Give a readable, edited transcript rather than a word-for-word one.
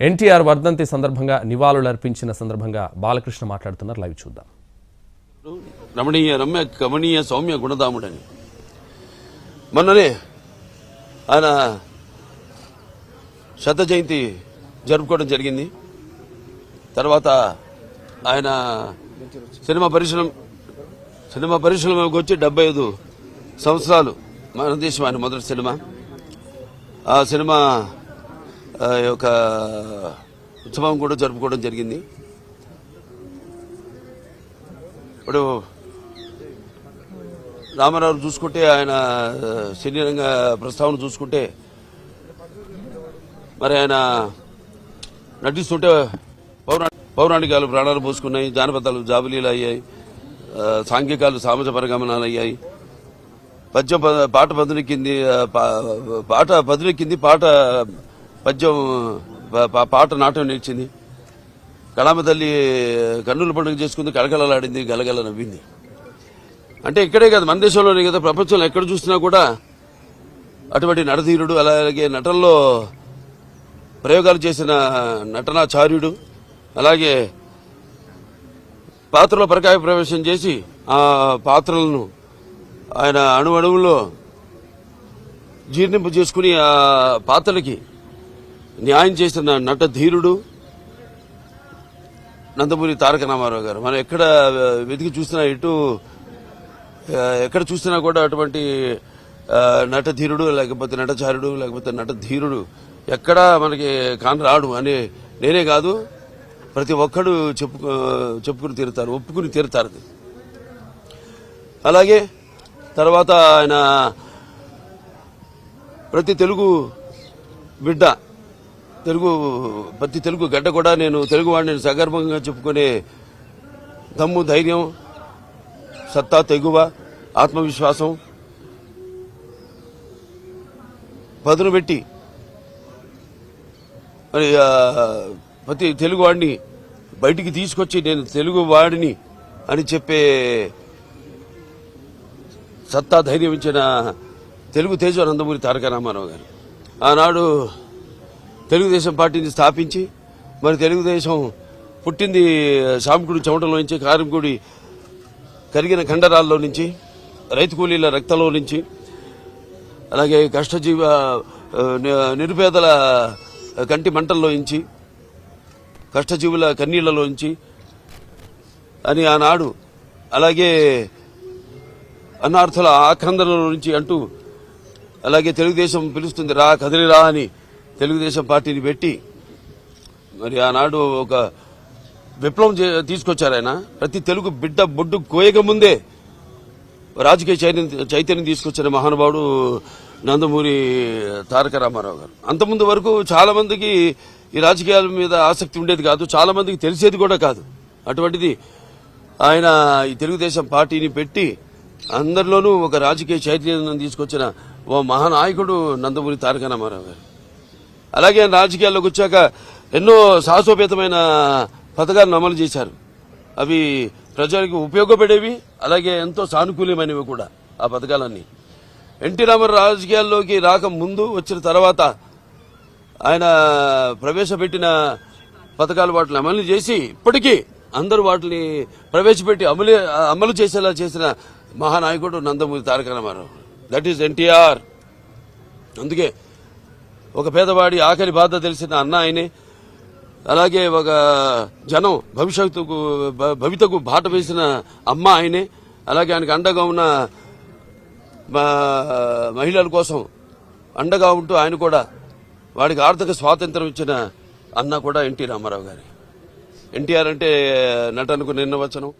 ఎన్టీఆర్ వర్ధంతి సందర్భంగా నివాళులర్పించిన సందర్భంగా బాలకృష్ణ మాట్లాడుతున్నారు. లైవ్ చూద్దాం. రమణీయ రమ్య కమనీయ సౌమ్య గుణదాముడని మొన్ననే ఆయన శత జయంతి జరుపుకోవడం జరిగింది. తర్వాత ఆయన సినిమా పరిశ్రమకు వచ్చి 75 సంవత్సరాలు మన దేశం ఆయన మొదటి సినిమా. ఆ సినిమా యొక్క ఉత్సవం కూడా జరుపుకోవడం జరిగింది. ఇప్పుడు రామారావు చూసుకుంటే ఆయన సినీ రంగ ప్రస్తావన చూసుకుంటే మరి ఆయన నటిస్తుంటే పౌరాణికాలు ప్రాణాలు పోసుకున్నాయి, జానపదాలు జాబిలీలు అయ్యాయి, సాంఘికాలు సామాజిక పరిగమనాలు అయ్యాయి, పద్యం పాట పదునెక్కింది, పద్యం పాట నాట్యం నిలిచింది, కళామ తల్లి కన్నుల పండుగ చేసుకుంది, కళకళలాడింది, గలగల నవ్వింది. అంటే ఇక్కడే కాదు, మన దేశంలోనే కదా, ప్రపంచంలో ఎక్కడ చూసినా కూడా అటువంటి నటధీరుడు, అలాగే నటనలో ప్రయోగాలు చేసిన నటనాచార్యుడు, అలాగే పాత్రలో పరకాయ ప్రవేశం చేసి ఆ పాత్రలను ఆయన అణువణువులో జీర్ణింపు చేసుకుని ఆ పాత్రలకి న్యాయం చేసిన నటధీరుడు నందమూరి తారక రామారావు గారు. మనం ఎక్కడ వెతికి చూసినా, ఎక్కడ చూసినా కూడా అటువంటి నటధీరుడు, లేకపోతే నటచారుడు, లేకపోతే నటధీరుడు ఎక్కడా మనకి కానరాడు అని నేనే కాదు, ప్రతి ఒక్కడు చెప్పుకుని తీరుతారు, ఒప్పుకుని తీరుతారు. అలాగే తర్వాత ఆయన ప్రతి తెలుగు బిడ్డ, ప్రతి తెలుగు గడ్డ కూడా నేను తెలుగువాడిని సగర్భంగా చెప్పుకునే దమ్ము, ధైర్యం, సత్తా, తెగువ, ఆత్మవిశ్వాసం పదును పెట్టి మరి ప్రతి తెలుగువాడిని బయటికి తీసుకొచ్చి నేను తెలుగు వాడిని అని చెప్పే సత్తా, ధైర్యం ఇచ్చిన తెలుగు తేజ నందమూరి తారక రామారావు గారు. ఆనాడు తెలుగుదేశం పార్టీని స్థాపించి, మరి తెలుగుదేశం పుట్టింది శ్రామికుడి చెమటలో నుంచి, కార్మికుడి కరిగిన కండరాల్లో నుంచి, రైతు కూలీల రక్తంలో నుంచి, అలాగే కష్టజీవ నిరుపేదల కంటి మంటల్లో నుంచి, కష్టజీవుల కన్నీళ్లలో నుంచి అని ఆనాడు, అలాగే అన్నార్థుల ఆక్రందనల నుంచి అంటూ, అలాగే తెలుగుదేశం పిలుస్తుంది రా కదిలిరా అని తెలుగుదేశం పార్టీని పెట్టి మరి ఆనాడు ఒక విప్లవం తీసుకొచ్చారు ఆయన. ప్రతి తెలుగు బిడ్డ బొడ్డు కోయక ముందే రాజకీయ చైతన్యం తీసుకొచ్చిన మహానుభావుడు నందమూరి తారక రామారావు గారు. అంతకుముందు వరకు చాలా మందికి ఈ రాజకీయాల మీద ఆసక్తి ఉండేది కాదు, చాలా మందికి తెలిసేది కూడా కాదు. అటువంటిది ఆయన ఈ తెలుగుదేశం పార్టీని పెట్టి అందరిలోనూ ఒక రాజకీయ చైతన్యం తీసుకొచ్చిన ఓ మహానాయకుడు నందమూరి తారక రామారావు గారు. అలాగే రాజకీయాల్లోకి వచ్చాక ఎన్నో సాహసోపేతమైన పథకాలను అమలు చేశారు. అవి ప్రజలకు ఉపయోగపడేవి, అలాగే ఎంతో సానుకూలమైనవి కూడా ఆ పథకాలన్నీ. ఎన్టీ రామారావు రాజకీయాల్లోకి రాకముందు, వచ్చిన తర్వాత ఆయన ప్రవేశపెట్టిన పథకాలు వాటిని అమలు చేసి ఇప్పటికీ అందరూ వాటిని ప్రవేశపెట్టి అమలు చేసేలా చేసిన మహానాయకుడు Nandamuri Taraka Rama Rao. That is NTR. అందుకే ఒక పేదవాడి ఆఖరి బాధ తెలిసిన అన్న ఆయనే, అలాగే ఒక జనం భవితకు బాట వేసిన అమ్మ ఆయనే, అలాగే ఆయనకు అండగా ఉన్న మహిళల కోసం అండగా ఉంటూ ఆయన కూడా వాడికి ఆర్థిక స్వాతంత్రం ఇచ్చిన అన్న కూడా ఎన్టీ రామారావు గారి. ఎన్టీఆర్ అంటే నటనకు నిర్వచనం.